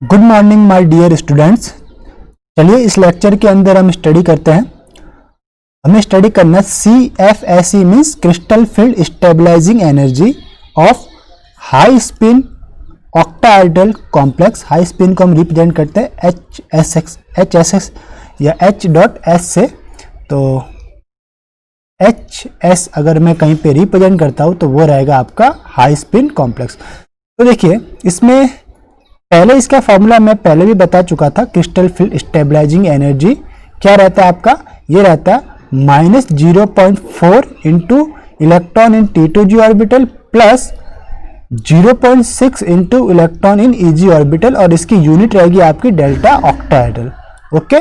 Good morning my dear students. चलिए इस lecture के अंदर हम स्टडी करते हैं। हमें स्टडी करना CFSE means crystal field stabilising energy of high spin octahedral complex. High spin को हम रिप्रेजेंट करते हैं HSS या H.S से। तो HS अगर मैं कहीं पे रिप्रेजेंट करता हूँ तो वो रहेगा आपका हाई स्पिन कॉम्प्लेक्स। तो देखिए इसमें पहले इसका फॉर्मूला मैं पहले भी बता चुका था। क्रिस्टल फील्ड स्टेबलाइजिंग एनर्जी क्या रहता है आपका, ये रहता है -0.4 into electron in T2g orbital plus 0.6 into electron in EG orbital, और इसकी यूनिट रहेगी आपकी डेल्टा ऑक्टाहेड्रल। ओके,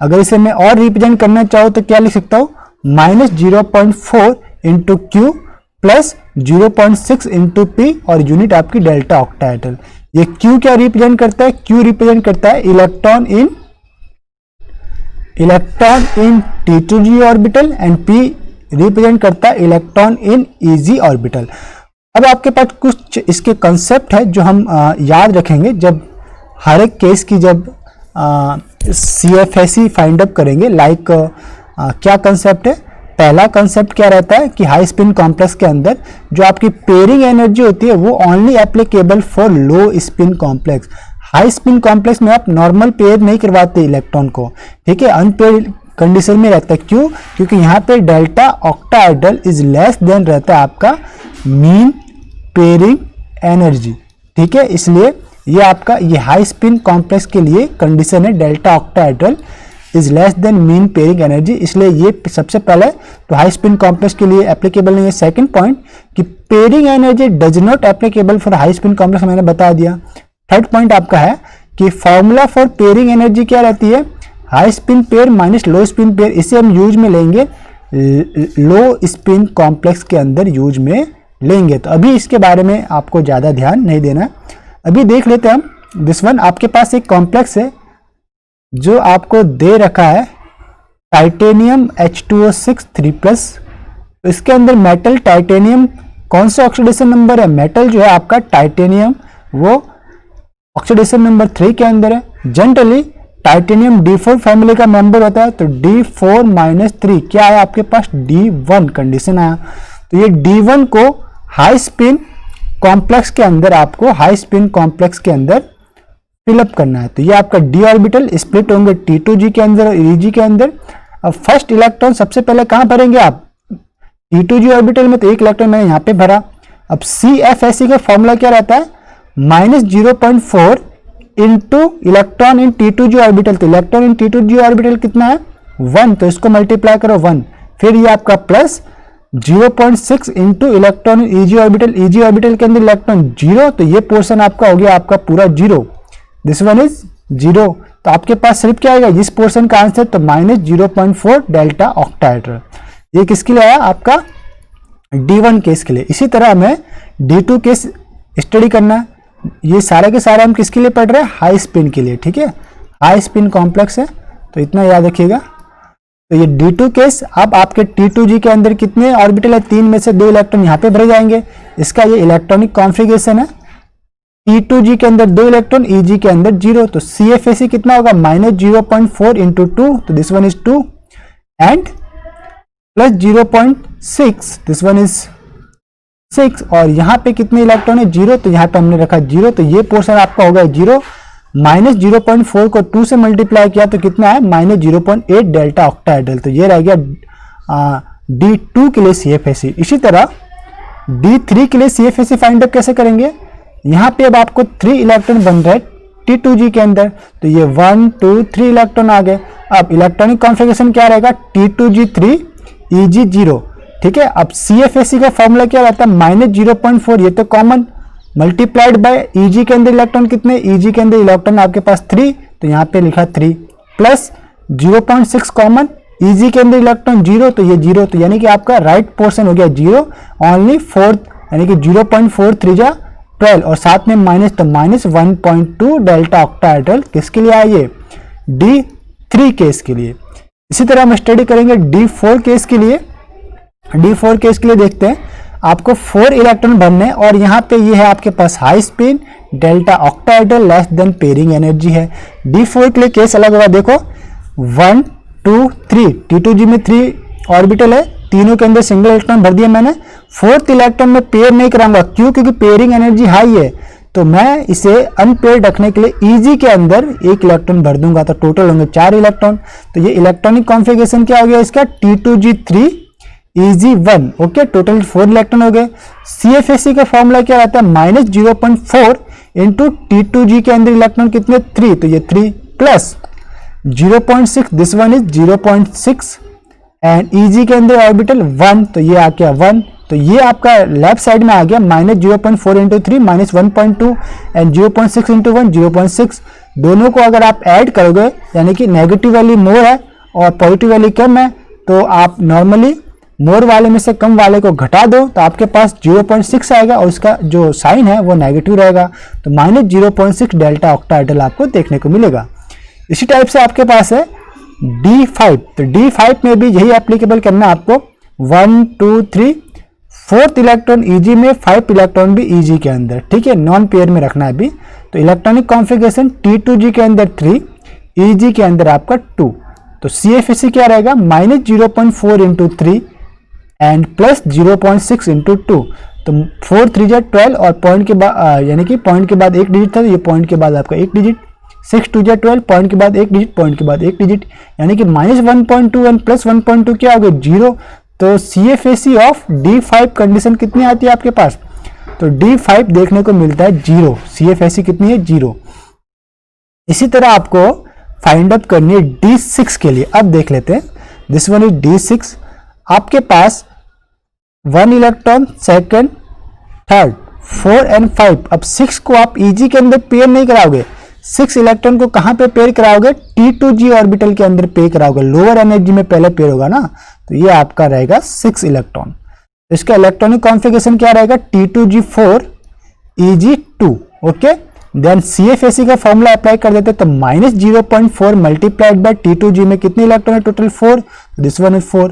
अगर इसे मैं और रिप्रेजेंट करना चाहूँ तो क्या लिख सकता हूँ, -0.4 into Q plus 0.6 into P और यूनिट आपकी डेल्टा ऑक्टाहेड्रल। ये Q क्या रिप्रेजेंट करता है, Q रिप्रेजेंट करता है electron in T2g orbital and P represent करता है इलेक्ट्रॉन इन EG ऑर्बिटल। अब आपके पास कुछ इसके कंसेप्ट है जो हम याद रखेंगे जब हर एक केस की जब CFSE फाइंड अप करेंगे। लाइक क्या कंसेप्ट है, पहला कंसेप्ट क्या रहता है कि हाई स्पिन कॉम्प्लेक्स के अंदर जो आपकी पेयरिंग एनर्जी होती है वो only applicable for low spin complex. High spin complex में आप नॉर्मल पेयर नहीं करवाते इलेक्ट्रॉन को, ठीक है, अनपेयर्ड कंडीशन में रहता है। क्यों? क्योंकि यहाँ पे delta octahedral is less than रहता है आपका मीन पेयरिंग एनर्जी, ठीक है। इसलिए ये आपका ये हाई स्पिन कॉम्प्लेक्स के लिए कंडीशन है delta octahedral is less than mean pairing energy, इसलिए ये सबसे पहले तो हाई स्पिन कॉम्प्लेक्स के लिए एप्लीकेबल नहीं है। सेकंड पॉइंट कि pairing energy does not applicable for high spin complex, मैंने बता दिया। थर्ड पॉइंट आपका है कि फॉर्मूला फॉर पेयरिंग एनर्जी क्या रहती है, high spin pair minus low spin pair. इसे हम यूज में लेंगे लो स्पिन कॉम्प्लेक्स के अंदर यूज में लेंगे। तो अभी इसके बारे में आपको ज्यादा ध्यान नहीं देना। अभी देख लेते हैं हम दिस वन। आपके पास एक कॉम्प्लेक्स है जो आपको दे रखा है टाइटेनियम H2O6 3+। तो इसके अंदर मेटल टाइटेनियम कौन सा ऑक्सीडेशन नंबर है, मेटल जो है आपका टाइटेनियम वो ऑक्सीडेशन नंबर 3 के अंदर है। जनरली टाइटेनियम D4 फैमिली का मेंबर होता है, तो D4-3 क्या है आपके पास, D1 कंडीशन आया। तो ये D1 को हाई स्पिन कॉम्प्लेक्स के अंदर आपको हाई स्पिन कॉम्प्लेक्स के अंदर फिलअप करना है। तो ये आपका d ऑर्बिटल स्प्लिट होंगे T2g के अंदर और EG के अंदर। अब फर्स्ट इलेक्ट्रॉन सबसे पहले कहां भरेंगे आप, T2g ऑर्बिटल में, तो एक इलेक्ट्रॉन मैंने यहां पे भरा। अब CFSE का फॉर्मूला क्या रहता है, -0.4 into electron in T2g orbital. तो इलेक्ट्रॉन इन T2g ऑर्बिटल कितना है 1, तो इसको मल्टीप्लाई करो 1, फिर ये आपका plus 0.6 into electron in EG orbital. EG orbital के अंदर इलेक्ट्रॉन 0, तो ये पोर्शन आपका हो गया आपका पूरा 0, दिस वन इज 0। तो आपके पास सिर्फ क्या आएगा इस पोर्शन का आंसर, तो -0.4 डेल्टा ऑक्टाहेड्रल। ये किसके लिए आया आपका D1 केस के लिए। इसी तरह हमें D2 केस स्टडी करना है। ये सारे के सारे हम किसके लिए पढ़ रहे हैं, हाई स्पिन के लिए, ठीक है, हाई स्पिन कॉम्प्लेक्स है, तो इतना याद रखिएगा। तो ये D2 केस, अब आपके T2g के अंदर कितने ऑर्बिटल है, 3 में से 2 इलेक्ट्रॉन यहाँ पे भरे जाएंगे। इसका ये इलेक्ट्रॉनिक कॉन्फ़िगरेशन है। T2g के अंदर 2 इलेक्ट्रॉन, EG के अंदर 0, तो CFSE कितना होगा -0.4 इंटू 2, तो this one is 2 and plus 0.6, this one is 6, और यहाँ पे कितने इलेक्ट्रॉन है 0, तो यहाँ पे हमने रखा 0, तो ये पोर्शन आपका होगा 0। -0.4 को 2 से मल्टीप्लाई किया तो कितना है -0.8 डेल्टा ऑक्टाहेड्रल। तो ये रह गया D2 के लिए CFSE। इसी तरह D3 के लिए CFSE फाइंड अप कैसे करेंगे, यहाँ पे अब आपको 3 इलेक्ट्रॉन बन रहे हैं T2g के अंदर, तो ये 1 2 3 इलेक्ट्रॉन आ गए। अब इलेक्ट्रॉनिक कॉन्फ़िगरेशन क्या रहेगा, T2g 3 EG 0, ठीक है। अब CFSE का फॉर्मूला क्या रहता है -0.4, ये तो कॉमन, मल्टीप्लाइड बाय EG के अंदर इलेक्ट्रॉन कितने, EG के अंदर इलेक्ट्रॉन आपके पास 3, तो यहाँ पे लिखा 3 प्लस 0.6 कॉमन, EG के अंदर इलेक्ट्रॉन 0, तो ये 0, तो यानी कि आपका राइट पोर्शन हो गया 0, ओनली फोर्थ, यानी कि 0.43 जा 12 और साथ में माइनस, तो -1.2 डेल्टा ऑक्टाहेड्रल किसके लिए आया, ये D3 केस के लिए। इसी तरह हम स्टडी करेंगे D4 केस के लिए। D4 केस के लिए देखते हैं आपको 4 इलेक्ट्रॉन भरने, और यहाँ पे ये है आपके पास high spin delta octahedral less than pairing energy है। D4 के लिए केस अलग होगा। देखो 1 2 3 T2G में 3 ऑर्बिटल है, तीनों के अंदर सिंगल इलेक्ट्रॉन भर दिया मैंने। 4th इलेक्ट्रॉन में पेयर नहीं कराऊंगा, क्यों? क्योंकि पेयरिंग एनर्जी हाई है, तो मैं इसे अनपेयर्ड रखने के लिए Eg के अंदर 1 इलेक्ट्रॉन भर दूंगा, तो टोटल होंगे 4 इलेक्ट्रॉन। तो ये इलेक्ट्रॉनिक कॉन्फ़िगरेशन क्या हो गया इसका? T2G3 Eg1। Okay, total 4 electron हो गए। CFSE का फॉर्मूला क्या रहता है? -0.4 इंटू T2G के अंदर इलेक्ट्रॉन कितने? 3, तो ये 3 plus 0.6, this one is 0.6 and Eg के अंदर ऑर्बिटल 1, तो ये आ गया 1। तो ये आपका लेफ्ट साइड में आ गया -0.4 इंटू 3 -1.2 एंड 0.6 इंटू 1 0.6। दोनों को अगर आप ऐड करोगे, यानी कि नेगेटिव वैल्यू मोर है और पॉजिटिव वैल्यू कम है, तो आप नॉर्मली मोर वाले में से कम वाले को घटा दो, तो आपके पास 0.6 आएगा और उसका जो साइन है वो नेगेटिव रहेगा, तो -0.6 डेल्टा ऑक्टाहेड्रल आपको देखने को मिलेगा। इसी टाइप से आपके पास है D5, तो D5 में भी यही एप्लीकेबल करना है आपको। 1 2 3 4th इलेक्ट्रॉन Eg में, 5 इलेक्ट्रॉन भी Eg के अंदर, ठीक है, नॉन पेयर में रखना है अभी। तो इलेक्ट्रॉनिक कॉन्फ़िगरेशन T2G के अंदर 3, Eg के अंदर आपका 2, तो CFSE क्या रहेगा? -0.4 इंटू 3 एंड प्लस 0.6 इंटू 2, तो 4 3 जा 12 और पॉइंट के बाद यानी कि पॉइंट के बाद एक डिजिट था, तो ये पॉइंट के बाद आपका एक डिजिट, 6 2 जा 12, पॉइंट के बाद एक डिजिट, पॉइंट के बाद एक डिजिट, यानी कि -1.2 एंड प्लस 1.2 क्या हो गया? 0। तो CFSE ऑफ D5 कंडीशन कितनी आती है आपके पास? तो D5 देखने को मिलता है 0। CFSE कितनी है? 0। इसी तरह आपको फाइंड आउट करनी है D6 के लिए। अब देख लेते हैं, दिस वन इज D6। आपके पास 1 इलेक्ट्रॉन, सेकंड, थर्ड, 4 एंड 5। अब 6 को आप Eg के अंदर पेयर नहीं कराओगे, 6 इलेक्ट्रॉन को कहां पे पेयर कराओगे? T2G ऑर्बिटल के अंदर पेयर कराओगे, लोअर एनर्जी में पहले पेयर होगा ना, तो ये आपका रहेगा 6 इलेक्ट्रॉन। तो इसका इलेक्ट्रॉनिक कॉन्फ़िगरेशन क्या रहेगा? T2G4 Eg2। Okay, then CFSE का फॉर्मूला अप्लाई कर देते, तो -0.4 मल्टीप्लाइड बाय T2G में कितने इलेक्ट्रॉन है? Total 4, this one is 4,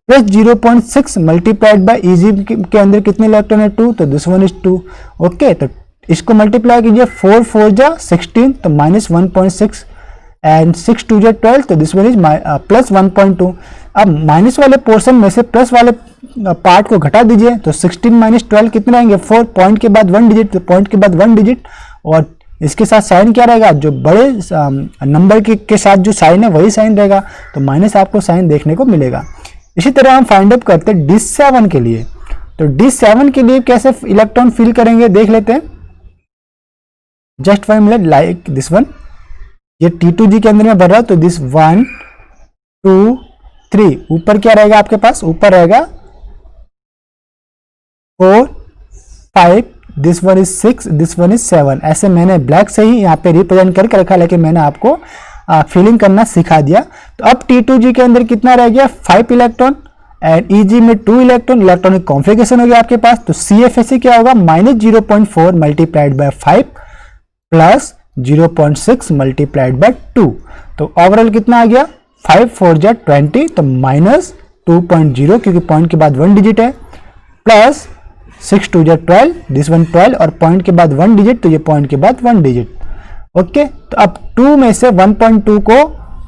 plus 0.6 multiplied by Eg के अंदर कितने इलेक्ट्रॉन है? 2, तो दिस वन इज 2। ओके, तो इसको मल्टीप्लाई कीजिए, 4 4 जा 16, तो -1.6 एंड 6 2 जा 12, तो दिस वन इज प्लस 1.2। अब माइनस वाले पोर्शन में से प्लस वाले पार्ट को घटा दीजिए, तो 16 - 12 कितने रहेंगे? 4, पॉइंट के बाद 1 डिजिट, तो पॉइंट के बाद 1 डिजिट, और इसके साथ साइन क्या रहेगा? जो बड़े नंबर के साथ जो साइन है वही साइन रहेगा, तो माइनस आपको साइन देखने को मिलेगा। इसी तरह हम फाइंड आउट करते हैं D7 के लिए। तो D7 के लिए कैसे इलेक्ट्रॉन फिल करेंगे देख लेते हैं। Just 1 minute, like this one, ये T2G के अंदर में भर रहा है, तो दिस 1 2 3, ऊपर क्या रहेगा आपके पास? ऊपर रहेगा 4 5, this one is 6, this one is 7। ऐसे मैंने ब्लैक से ही यहाँ पे रिप्रेजेंट करके रखा, लेकिन मैंने आपको फिलिंग करना सिखा दिया। तो अब T2G के अंदर कितना रह गया? 5 इलेक्ट्रॉन एंड Eg में 2 इलेक्ट्रॉन। इलेक्ट्रॉनिक कॉन्फ़िगरेशन हो गया आपके पास, तो CFSE क्या होगा? -0.4 multiplied by 5 plus 0.6 multiplied by 2, तो ओवरऑल कितना आ गया? 5 4 जा 20, तो -2.0 क्योंकि पॉइंट के बाद 1 डिजिट है, प्लस 6 2 जा 12, दिस वन 12, और पॉइंट के बाद 1 डिजिट, तो ये पॉइंट के बाद 1 डिजिट। ओके, तो अब 2 में से 1.2 को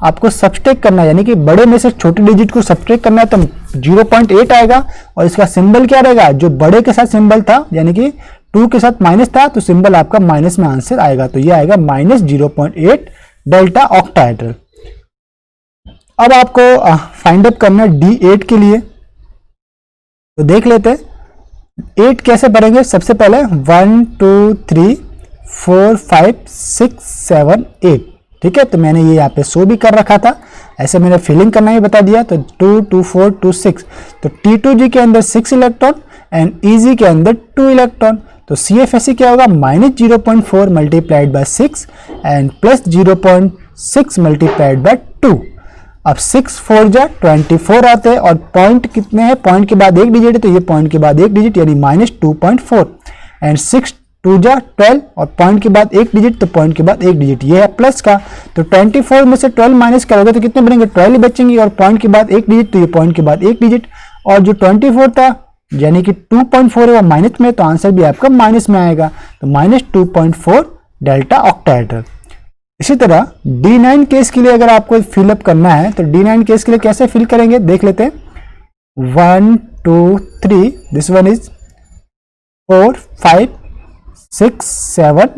आपको सब्सट्रैक्ट करना है, यानी कि बड़े में से छोटे डिजिट को सब्सट्रैक्ट करना है, तो 0.8 आएगा, और इसका सिंबल क्या रहेगा? जो बड़े के साथ सिंबल था, यानी कि 2 के साथ माइनस था, तो सिंबल आपका माइनस में आंसर आएगा, तो ये आएगा -0.8 डेल्टा ऑक्टाहेड्रल। अब आपको फाइंड आउट करना है D8 के लिए, तो देख लेते हैं 8 कैसे भरेंगे। सबसे पहले 1 2 3 4 5 6 7 8, ठीक है, तो मैंने ये यहाँ पे शो भी कर रखा था, ऐसे मैंने फिलिंग करना ही बता दिया। तो 2 2 4 2 6, तो T2G के अंदर 6 इलेक्ट्रॉन एंड Eg के अंदर 2 इलेक्ट्रॉन, तो CFSE क्या होगा? -0.4 multiplied by 6 and plus 0.6 multiplied by 2। अब 6 4 जा 24 आते हैं, और पॉइंट कितने हैं? पॉइंट के बाद एक डिजिट है, तो ये पॉइंट के बाद एक डिजिट, यानी -2.4 एंड 6 2 जा 12, और पॉइंट के बाद एक डिजिट, तो पॉइंट के बाद एक डिजिट, ये है प्लस का, तो 24 में से 12 माइनस करोगे तो कितने बनेंगे? 12 ही बचेंगे, और पॉइंट के बाद एक डिजिट, तो ये पॉइंट के बाद एक डिजिट, और जो 24 था यानी कि 2.4 है वो माइनस में, तो आंसर भी आपका माइनस में आएगा, तो -2.4 डेल्टा ऑक्टाहेड्रल। इसी तरह D9 केस के लिए अगर आपको फिलअप करना है तो D9 केस के लिए कैसे फिल करेंगे देख लेते हैं। 1 2 3, दिस वन इज 4 5 6 7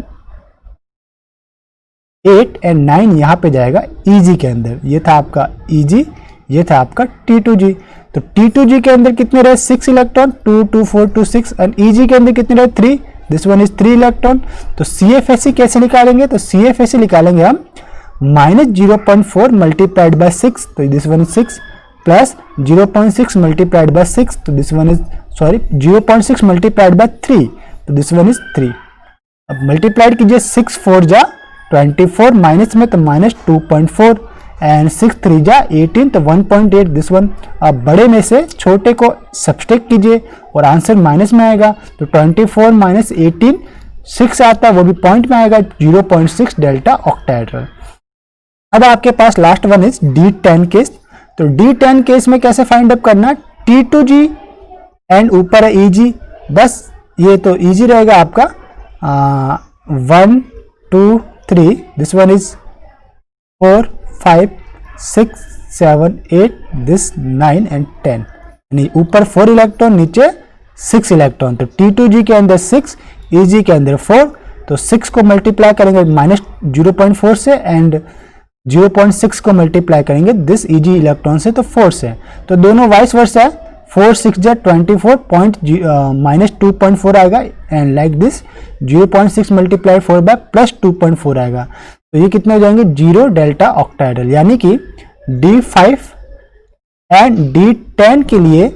8 एंड 9 यहाँ पे जाएगा EG के अंदर। ये था आपका EG, ये था आपका T2G। तो T2G के अंदर कितने रहे 6 इलेक्ट्रॉन, 2 2 4 2 6, एंड EG के अंदर कितने रहे 3, दिस वन इज 3 इलेक्ट्रॉन। तो CFSE कैसे निकालेंगे, तो CFSE निकालेंगे हम -0.4 मल्टीप्लाइड बाय 6, तो this one is 6, plus 0.6 multiplied by 6, तो this one is 0.6 multiplied by 3, तो दिस वन इज 3। अब मल्टीप्लाइड कीजिए 6 4 जा 24, माइनस में तो -2.4, एंड 6 3 जा 18, तो 1.8 दिस वन। अब बड़े में से छोटे को सब्सट्रैक्ट कीजिए और आंसर माइनस में आएगा, तो 24 माइनस 18 6 आता है, वो भी पॉइंट में आएगा, 0.6 डेल्टा ऑक्टाहेड्रल। अब आपके पास last one is D10 case. तो D10 केस में कैसे फाइंड अप करना, T2G एंड ऊपर है EG, बस ये तो EG रहेगा आपका 1 2 3, this one is 4 5 6 7 8, this 9 and 10, यानी ऊपर 4 इलेक्ट्रॉन नीचे 6 इलेक्ट्रॉन। तो T2G के अंदर 6, EG के अंदर 4, तो 6 को मल्टीप्लाई करेंगे -0.4 से एंड 0.6 को मल्टीप्लाई करेंगे दिस EG इलेक्ट्रॉन से, तो 4 से। तो दोनों वाइस वर्सा है, 4 6 जा 24 -2.4 आएगा, and like this 0.6 multiply 4 by +2.4 आएगा, तो ये कितने हो जाएंगे 0 डेल्टा ऑक्टाहेड्रल। यानी कि D5 एंड D10 के लिए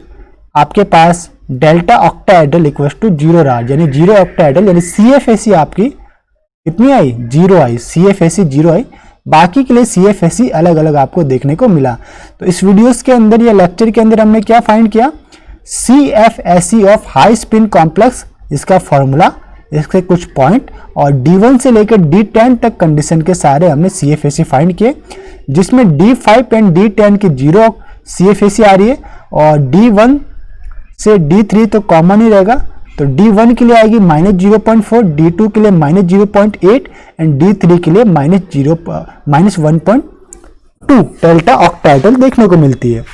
आपके पास डेल्टा ऑक्टाहेड्रल इक्वल्स टू 0 रहा, यानी 0 ऑक्टाहेड्रल, यानी CFSE आपकी कितनी आई 0 आई, CFSE 0 आई। बाकी के लिए CFSE अलग अलग आपको देखने को मिला। तो इस वीडियोस के अंदर या लेक्चर के अंदर हमने क्या फाइंड किया, CFSE of high spin complex, इसका फॉर्मूला, इसके कुछ पॉइंट, और D1 से लेकर D10 तक कंडीशन के सारे हमने CFSE फाइंड किए, जिसमें D5 एंड D10 की 0 CFSE आ रही है, और D1 से D3 तो कॉमन ही रहेगा, तो D1 के लिए आएगी -0.4, D2 के लिए -0.8 एंड D3 के लिए -1.2 डेल्टा ऑक्टाहेड्रल देखने को मिलती है।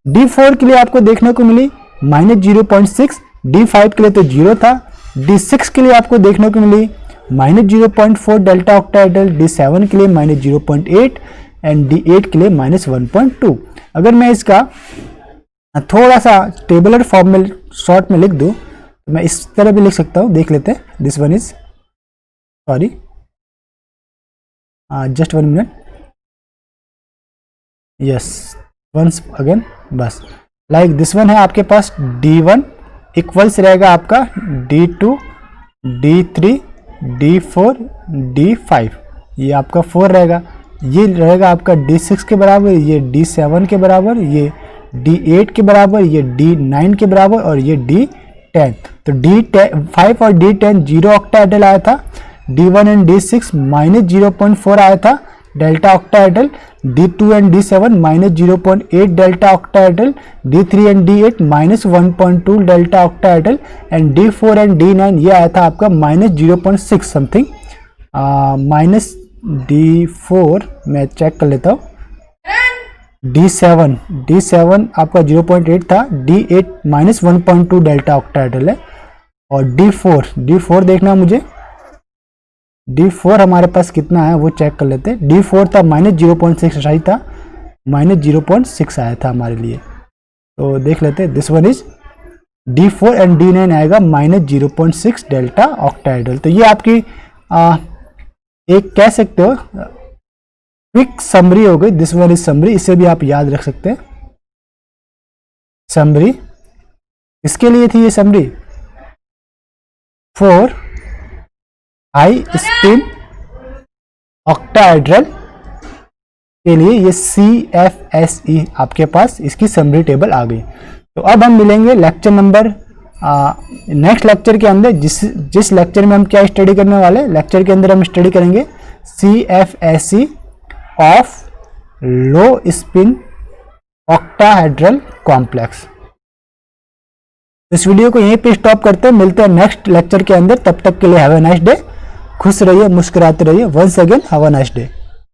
D4 के लिए आपको देखने को मिली -0.6, D5 के लिए तो 0 था, D6 के लिए आपको देखने को मिली -0.4 डेल्टा ऑक्टाहेड्रल, D7 के लिए -0.8 एंड D8 के लिए -1.2। अगर मैं इसका थोड़ा सा टेबलर फॉर्म में शॉर्ट में लिख दूं तो मैं इस तरह भी लिख सकता हूं, देख लेते हैं। This one is sorry just 1 minute, yes once again, बस लाइक दिस वन है आपके पास D1 इक्वल्स रहेगा आपका D2 D3 D4 D5, ये आपका 4 रहेगा, ये रहेगा आपका D6 के बराबर, ये D7 के बराबर, ये D8 के बराबर, ये D9 के बराबर, और ये D10। तो D5 और D10 0 ऑक्टाहेड्रल आया था, D1 एंड D6 -0.4 आया था delta octahedral, D2 and D7 -0.8 delta octahedral, D3 and D8 -1.2 delta octahedral, and D4 and D9 ये आया था आपका -0.6 समथिंग, -D4 मैं चेक कर लेता हूँ, D7 आपका 0.8 था, D8 -1.2 डेल्टा ऑक्टाहेड्रल है, और D4 देखना मुझे, D4 हमारे पास कितना है वो चेक कर लेते हैं। D4 था -0.6 सही था, -0.6 आया था हमारे लिए, तो देख लेते हैं। This one is D4 and D9 आएगा -0.6 डेल्टा ऑक्टाहेड्रल। तो ये आपकी एक कह सकते हो क्विक समरी हो गई। दिस वन इज समरी, इसे भी आप याद रख सकते हैं। समरी इसके लिए थी ये समरी, 4 हाई स्पिन ऑक्टाहेड्रल के लिए ये CFSE आपके पास इसकी समरी टेबल आ गई। तो अब हम मिलेंगे लेक्चर नंबर नेक्स्ट लेक्चर के अंदर, जिस लेक्चर में हम क्या स्टडी करने वाले, लेक्चर के अंदर हम स्टडी करेंगे CFSE of low spin octahedral complex. इस वीडियो को यहीं पे स्टॉप करते हैं, मिलते हैं नेक्स्ट लेक्चर के अंदर। तब तक के लिए हैव अ नाइस डे। खुश रहिए, मुस्कुराते रहिए। Once again have a nice day.